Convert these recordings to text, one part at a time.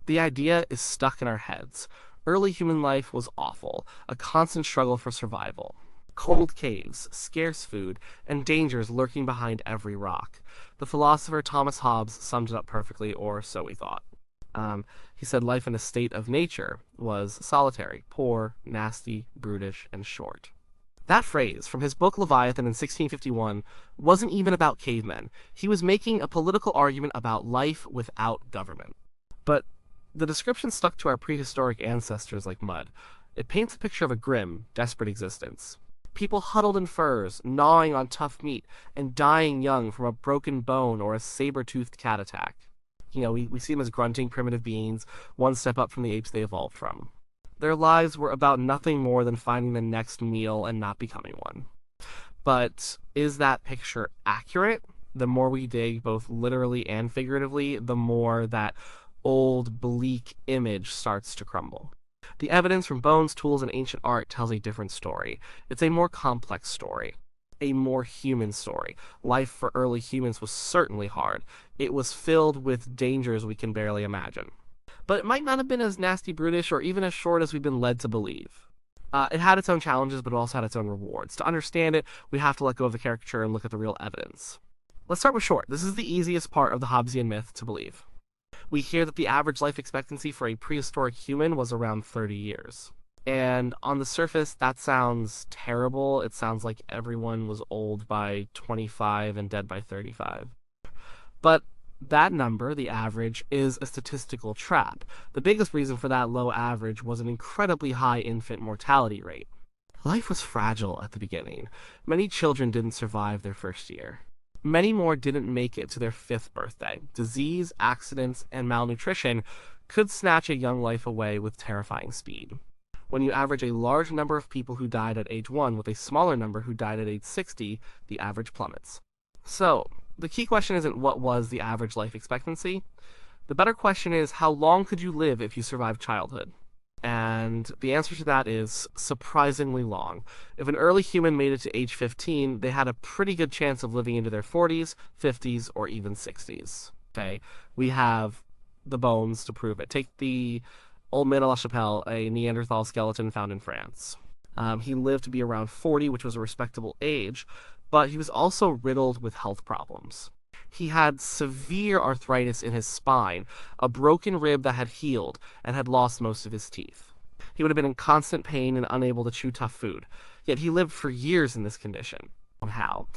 The idea is stuck in our heads. Early human life was awful, a constant struggle for survival. Cold caves, scarce food, and dangers lurking behind every rock. The philosopher Thomas Hobbes summed it up perfectly, or so we thought. He said life in a state of nature was solitary, poor, nasty, brutish, and short. That phrase, from his book Leviathan in 1651, wasn't even about cavemen. He was making a political argument about life without government. But the description stuck to our prehistoric ancestors like mud. It paints a picture of a grim, desperate existence. People huddled in furs, gnawing on tough meat, and dying young from a broken bone or a saber-toothed cat attack. We see them as grunting, primitive beings, one step up from the apes they evolved from. Their lives were about nothing more than finding the next meal and not becoming one. But is that picture accurate? The more we dig, both literally and figuratively, the more that old, bleak image starts to crumble. The evidence from bones, tools, and ancient art tells a different story. It's a more complex story, a more human story. Life for early humans was certainly hard. It was filled with dangers we can barely imagine. But it might not have been as nasty, brutish, or even as short as we've been led to believe. It had its own challenges, but it also had its own rewards. To understand it, we have to let go of the caricature and look at the real evidence. Let's start with short. This is the easiest part of the Hobbesian myth to believe. We hear that the average life expectancy for a prehistoric human was around 30 years. And on the surface, that sounds terrible. It sounds like everyone was old by 25 and dead by 35. But that number, the average, is a statistical trap. The biggest reason for that low average was an incredibly high infant mortality rate. Life was fragile at the beginning. Many children didn't survive their first year. Many more didn't make it to their 5th birthday. Disease, accidents, and malnutrition could snatch a young life away with terrifying speed. When you average a large number of people who died at age 1 with a smaller number who died at age 60, the average plummets. So, the key question isn't what was the average life expectancy. The better question is how long could you live if you survived childhood? And the answer to that is surprisingly long. If an early human made it to age 15, they had a pretty good chance of living into their 40s, 50s, or even 60s. Okay, we have the bones to prove it. Take the old man of La Chapelle, a Neanderthal skeleton found in France. He lived to be around 40, which was a respectable age, but he was also riddled with health problems. He had severe arthritis in his spine, a broken rib that had healed, and had lost most of his teeth. He would have been in constant pain and unable to chew tough food, yet he lived for years in this condition. How?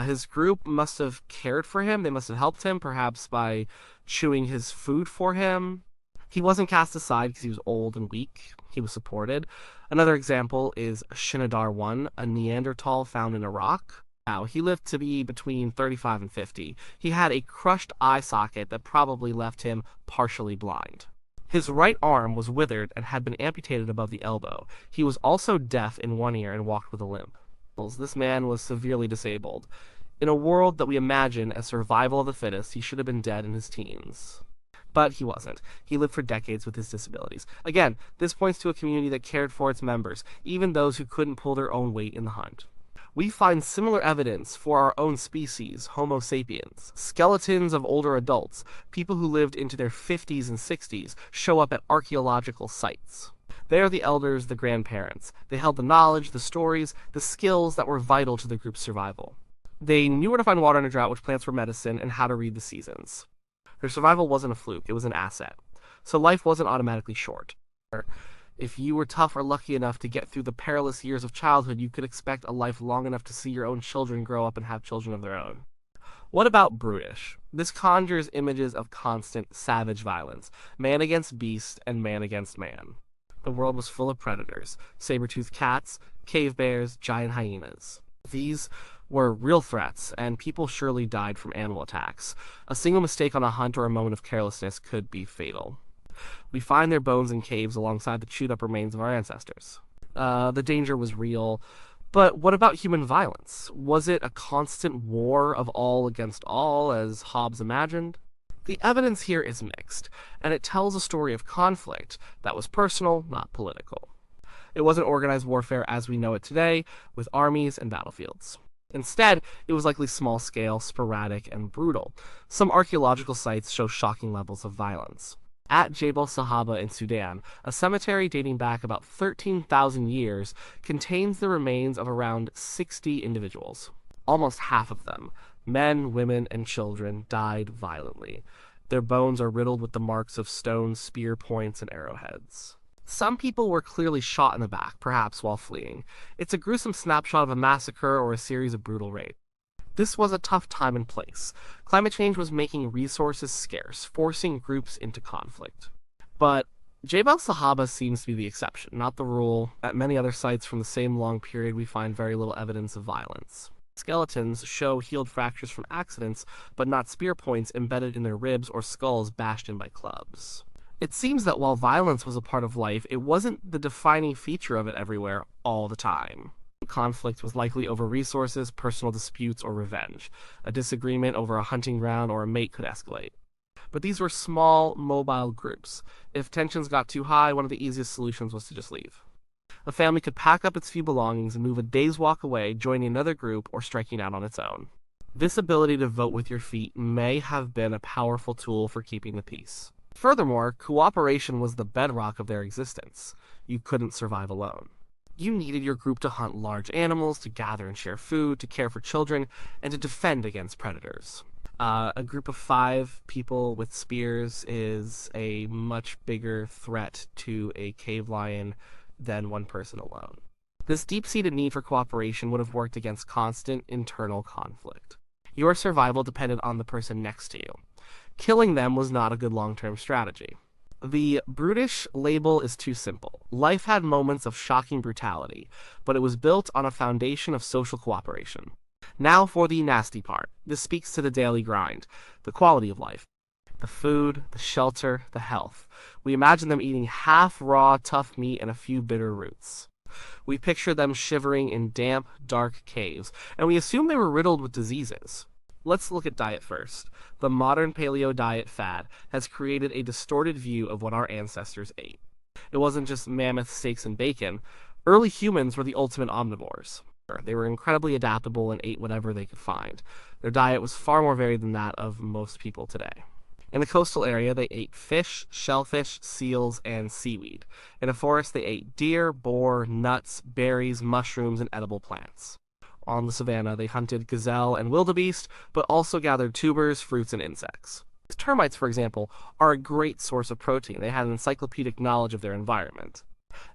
His group must have cared for him, they must have helped him, perhaps by chewing his food for him. He wasn't cast aside because he was old and weak. He was supported. Another example is Shinadar 1, a Neanderthal found in Iraq. Now, he lived to be between 35 and 50. He had a crushed eye socket that probably left him partially blind. His right arm was withered and had been amputated above the elbow. He was also deaf in one ear and walked with a limp. This man was severely disabled. In a world that we imagine as survival of the fittest, he should have been dead in his teens. But he wasn't. He lived for decades with his disabilities. Again, this points to a community that cared for its members, even those who couldn't pull their own weight in the hunt. We find similar evidence for our own species, Homo sapiens. Skeletons of older adults, people who lived into their 50s and 60s, show up at archaeological sites. They are the elders, the grandparents. They held the knowledge, the stories, the skills that were vital to the group's survival. They knew where to find water in a drought, which plants were medicine, and how to read the seasons. Their survival wasn't a fluke, it was an asset. So life wasn't automatically short. If you were tough or lucky enough to get through the perilous years of childhood, you could expect a life long enough to see your own children grow up and have children of their own. What about brutish? This conjures images of constant, savage violence. Man against beast and man against man. The world was full of predators. Saber-toothed cats, cave bears, giant hyenas. These were real threats, and people surely died from animal attacks. A single mistake on a hunt or a moment of carelessness could be fatal. We find their bones in caves alongside the chewed-up remains of our ancestors. The danger was real, but what about human violence? Was it a constant war of all against all, as Hobbes imagined? The evidence here is mixed, and it tells a story of conflict that was personal, not political. It wasn't organized warfare as we know it today, with armies and battlefields. Instead, it was likely small-scale, sporadic, and brutal. Some archaeological sites show shocking levels of violence. At Jebel Sahaba in Sudan, a cemetery dating back about 13,000 years contains the remains of around 60 individuals. Almost half of them, men, women, and children, died violently. Their bones are riddled with the marks of stones, spear points, and arrowheads. Some people were clearly shot in the back, perhaps while fleeing. It's a gruesome snapshot of a massacre or a series of brutal rapes. This was a tough time and place. Climate change was making resources scarce, forcing groups into conflict. But Jebel Sahaba seems to be the exception, not the rule. At many other sites from the same long period, we find very little evidence of violence. Skeletons show healed fractures from accidents, but not spear points embedded in their ribs or skulls bashed in by clubs. It seems that while violence was a part of life, it wasn't the defining feature of it everywhere, all the time. Conflict was likely over resources, personal disputes, or revenge. A disagreement over a hunting ground or a mate could escalate. But these were small, mobile groups. If tensions got too high, one of the easiest solutions was to just leave. A family could pack up its few belongings and move a day's walk away, joining another group, or striking out on its own. This ability to vote with your feet may have been a powerful tool for keeping the peace. Furthermore, cooperation was the bedrock of their existence. You couldn't survive alone. You needed your group to hunt large animals, to gather and share food, to care for children, and to defend against predators. A group of 5 people with spears is a much bigger threat to a cave lion than one person alone. This deep-seated need for cooperation would have worked against constant internal conflict. Your survival depended on the person next to you. Killing them was not a good long-term strategy. The Brutish label is too simple. Life had moments of shocking brutality, but it was built on a foundation of social cooperation. Now for the nasty part. This speaks to the daily grind, the quality of life. The food, the shelter, the health. We imagine them eating half-raw, tough meat and a few bitter roots. We picture them shivering in damp, dark caves, and we assume they were riddled with diseases. Let's look at diet first. The modern paleo diet fad has created a distorted view of what our ancestors ate. It wasn't just mammoth steaks and bacon. Early humans were the ultimate omnivores. They were incredibly adaptable and ate whatever they could find. Their diet was far more varied than that of most people today. In the coastal area, they ate fish, shellfish, seals, and seaweed. In a forest, they ate deer, boar, nuts, berries, mushrooms, and edible plants. On the savanna, they hunted gazelle and wildebeest, but also gathered tubers, fruits, and insects. Termites, for example, are a great source of protein. They had an encyclopedic knowledge of their environment.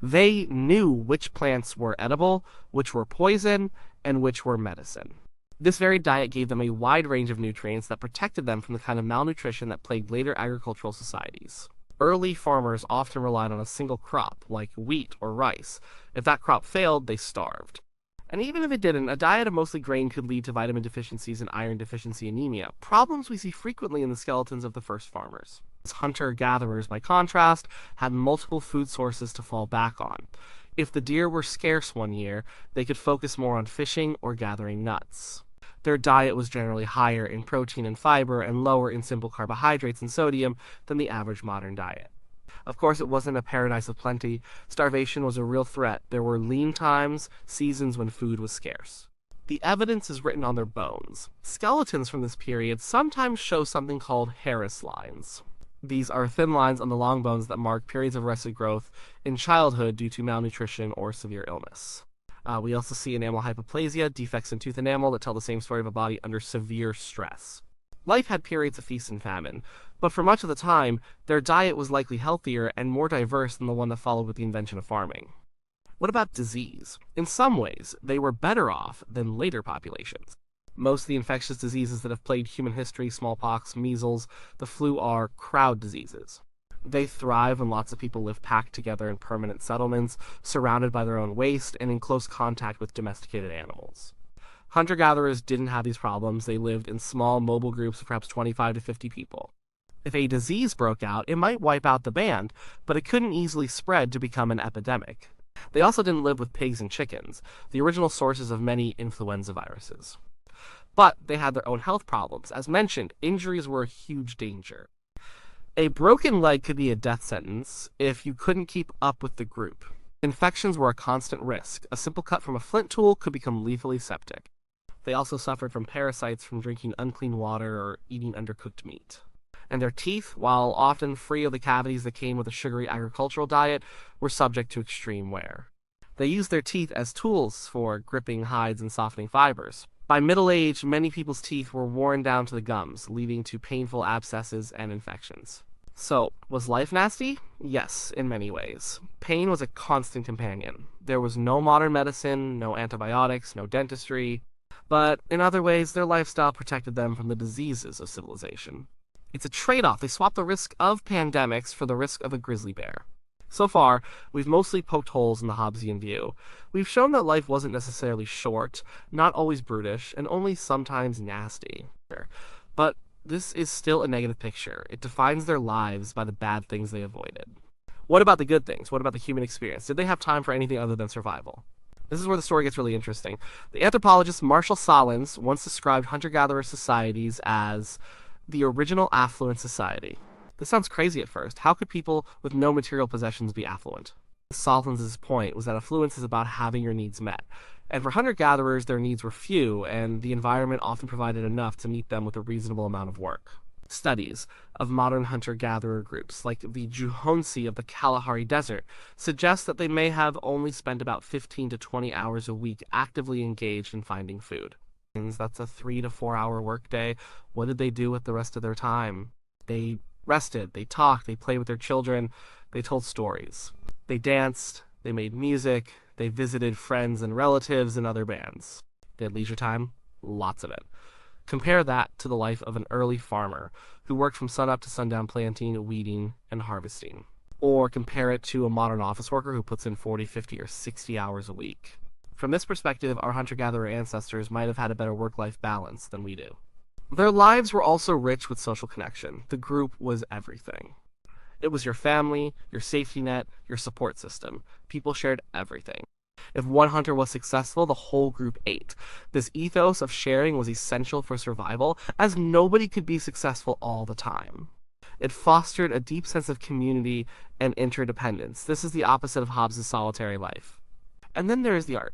They knew which plants were edible, which were poison, and which were medicine. This varied diet gave them a wide range of nutrients that protected them from the kind of malnutrition that plagued later agricultural societies. Early farmers often relied on a single crop, like wheat or rice. If that crop failed, they starved. And even if it didn't, a diet of mostly grain could lead to vitamin deficiencies and iron deficiency anemia, problems we see frequently in the skeletons of the first farmers. Hunter-gatherers, by contrast, had multiple food sources to fall back on. If the deer were scarce one year, they could focus more on fishing or gathering nuts. Their diet was generally higher in protein and fiber and lower in simple carbohydrates and sodium than the average modern diet. Of course, it wasn't a paradise of plenty. Starvation was a real threat. There were lean times, seasons when food was scarce. The evidence is written on their bones. Skeletons from this period sometimes show something called Harris lines. These are thin lines on the long bones that mark periods of arrested growth in childhood due to malnutrition or severe illness. We also see enamel hypoplasia, defects in tooth enamel that tell the same story of a body under severe stress. Life had periods of feast and famine, but for much of the time, their diet was likely healthier and more diverse than the one that followed with the invention of farming. What about disease? In some ways, they were better off than later populations. Most of the infectious diseases that have plagued human history, smallpox, measles, the flu, are crowd diseases. They thrive when lots of people live packed together in permanent settlements, surrounded by their own waste and in close contact with domesticated animals. Hunter-gatherers didn't have these problems. They lived in small, mobile groups of perhaps 25 to 50 people. If a disease broke out, it might wipe out the band, but it couldn't easily spread to become an epidemic. They also didn't live with pigs and chickens, the original sources of many influenza viruses. But they had their own health problems. As mentioned, injuries were a huge danger. A broken leg could be a death sentence if you couldn't keep up with the group. Infections were a constant risk. A simple cut from a flint tool could become lethally septic. They also suffered from parasites from drinking unclean water or eating undercooked meat. and their teeth, while often free of the cavities that came with a sugary agricultural diet, were subject to extreme wear. They used their teeth as tools for gripping hides and softening fibers. By middle age, many people's teeth were worn down to the gums, leading to painful abscesses and infections. So, was life nasty? Yes, in many ways. Pain was a constant companion. There was no modern medicine, no antibiotics, no dentistry, but in other ways, their lifestyle protected them from the diseases of civilization. It's a trade-off. They swap the risk of pandemics for the risk of a grizzly bear. So far, we've mostly poked holes in the Hobbesian view. We've shown that life wasn't necessarily short, not always brutish, and only sometimes nasty. But this is still a negative picture. It defines their lives by the bad things they avoided. What about the good things? What about the human experience? Did they have time for anything other than survival? This is where the story gets really interesting. The anthropologist Marshall Solins once described hunter-gatherer societies as the original affluent society. This sounds crazy at first. How could people with no material possessions be affluent? Solins' point was that affluence is about having your needs met. And for hunter-gatherers, their needs were few, and the environment often provided enough to meet them with a reasonable amount of work. Studies of modern hunter-gatherer groups, like the Juhonsi of the Kalahari Desert, suggest that they may have only spent about 15 to 20 hours a week actively engaged in finding food. That's a 3 to 4 hour workday. What did they do with the rest of their time? They rested, they talked, they played with their children, they told stories. They danced, they made music, they visited friends and relatives and other bands. They had leisure time, lots of it. Compare that to the life of an early farmer who worked from sunup to sundown planting, weeding, and harvesting. Or compare it to a modern office worker who puts in 40, 50, or 60 hours a week. From this perspective, our hunter-gatherer ancestors might have had a better work-life balance than we do. Their lives were also rich with social connection. The group was everything. It was your family, your safety net, your support system. People shared everything. If one hunter was successful, the whole group ate. This ethos of sharing was essential for survival, as nobody could be successful all the time. It fostered a deep sense of community and interdependence. This is the opposite of Hobbes' solitary life. And then there is the art.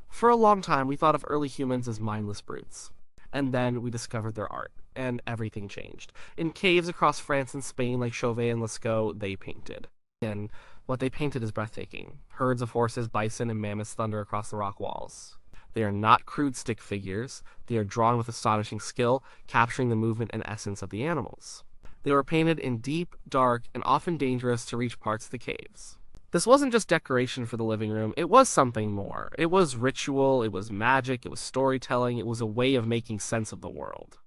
For a long time, we thought of early humans as mindless brutes. And then we discovered their art, and everything changed. In caves across France and Spain like Chauvet and Lascaux, they painted. And what they painted is breathtaking. Herds of horses, bison, and mammoths thunder across the rock walls. They are not crude stick figures. They are drawn with astonishing skill, capturing the movement and essence of the animals. They were painted in deep, dark, and often dangerous to reach parts of the caves. This wasn't just decoration for the living room, it was something more. It was ritual, it was magic, it was storytelling, it was a way of making sense of the world.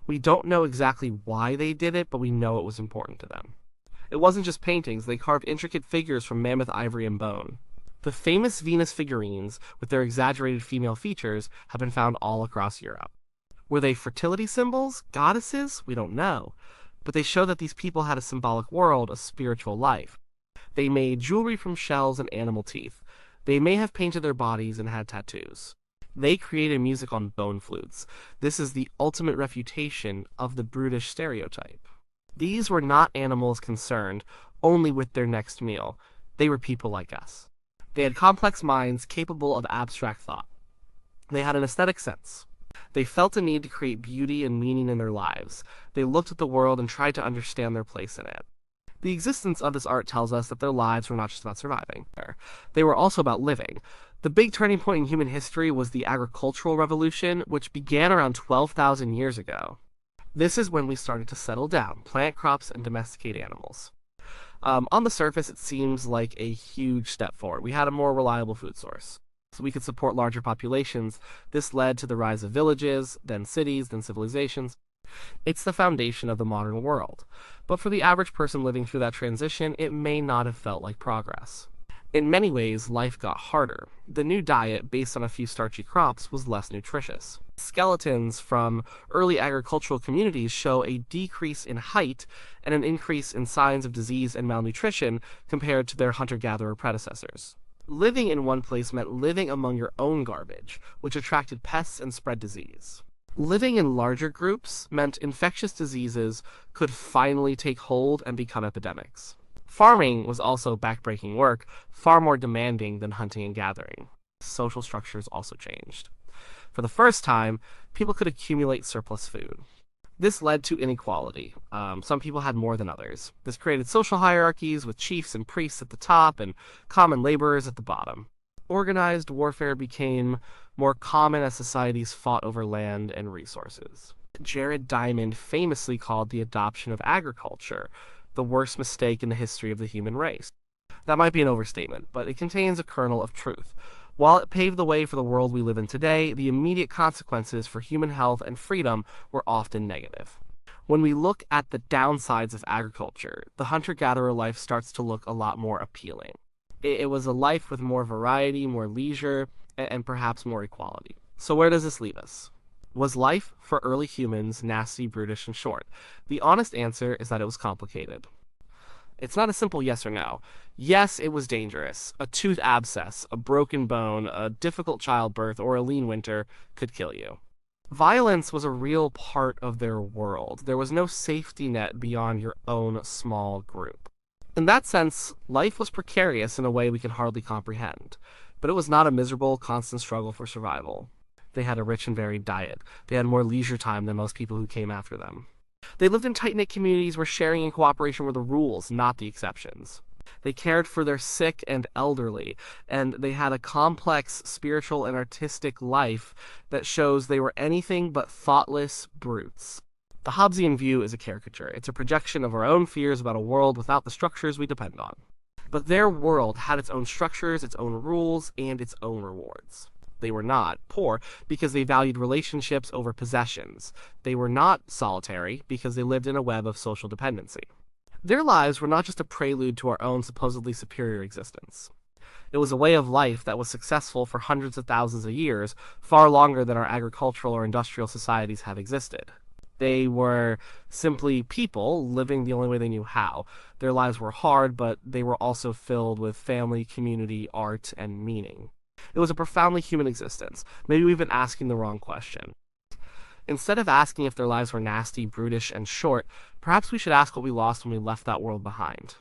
We don't know exactly why they did it, but we know it was important to them. It wasn't just paintings, they carved intricate figures from mammoth ivory and bone. The famous Venus figurines, with their exaggerated female features, have been found all across Europe. Were they fertility symbols? Goddesses? We don't know. But they show that these people had a symbolic world, a spiritual life. They made jewelry from shells and animal teeth. They may have painted their bodies and had tattoos. They created music on bone flutes. This is the ultimate refutation of the brutish stereotype. These were not animals concerned only with their next meal. They were people like us. They had complex minds capable of abstract thought. They had an aesthetic sense. They felt a need to create beauty and meaning in their lives. They looked at the world and tried to understand their place in it. The existence of this art tells us that their lives were not just about surviving. They were also about living. The big turning point in human history was the agricultural revolution, which began around 12,000 years ago. This is when we started to settle down, plant crops, and domesticate animals. On the surface, it seems like a huge step forward. We had a more reliable food source, so we could support larger populations. This led to the rise of villages, then cities, then civilizations. It's the foundation of the modern world. But for the average person living through that transition, it may not have felt like progress. In many ways, life got harder. The new diet, based on a few starchy crops, was less nutritious. Skeletons from early agricultural communities show a decrease in height and an increase in signs of disease and malnutrition compared to their hunter-gatherer predecessors. Living in one place meant living among your own garbage, which attracted pests and spread disease. Living in larger groups meant infectious diseases could finally take hold and become epidemics. Farming was also backbreaking work, far more demanding than hunting and gathering. Social structures also changed. For the first time, people could accumulate surplus food. This led to inequality. Some people had more than others. This created social hierarchies with chiefs and priests at the top and common laborers at the bottom. Organized warfare became more common as societies fought over land and resources. Jared Diamond famously called the adoption of agriculture the worst mistake in the history of the human race. That might be an overstatement, but it contains a kernel of truth. While it paved the way for the world we live in today, the immediate consequences for human health and freedom were often negative. When we look at the downsides of agriculture, the hunter-gatherer life starts to look a lot more appealing. It was a life with more variety, more leisure, and perhaps more equality. So where does this leave us? Was life for early humans nasty, brutish, and short? The honest answer is that it was complicated. It's not a simple yes or no. Yes, it was dangerous. A tooth abscess, a broken bone, a difficult childbirth, or a lean winter could kill you. Violence was a real part of their world. There was no safety net beyond your own small group. In that sense, life was precarious in a way we can hardly comprehend. But it was not a miserable, constant struggle for survival. They had a rich and varied diet. They had more leisure time than most people who came after them. They lived in tight-knit communities where sharing and cooperation were the rules, not the exceptions. They cared for their sick and elderly, and they had a complex spiritual and artistic life that shows they were anything but thoughtless brutes. The Hobbesian view is a caricature. It's a projection of our own fears about a world without the structures we depend on. But their world had its own structures, its own rules, and its own rewards. They were not poor because they valued relationships over possessions. They were not solitary because they lived in a web of social dependency. Their lives were not just a prelude to our own supposedly superior existence. It was a way of life that was successful for hundreds of thousands of years, far longer than our agricultural or industrial societies have existed. They were simply people living the only way they knew how. Their lives were hard, but they were also filled with family, community, art, and meaning. It was a profoundly human existence. Maybe we've been asking the wrong question. Instead of asking if their lives were nasty, brutish, and short, perhaps we should ask what we lost when we left that world behind.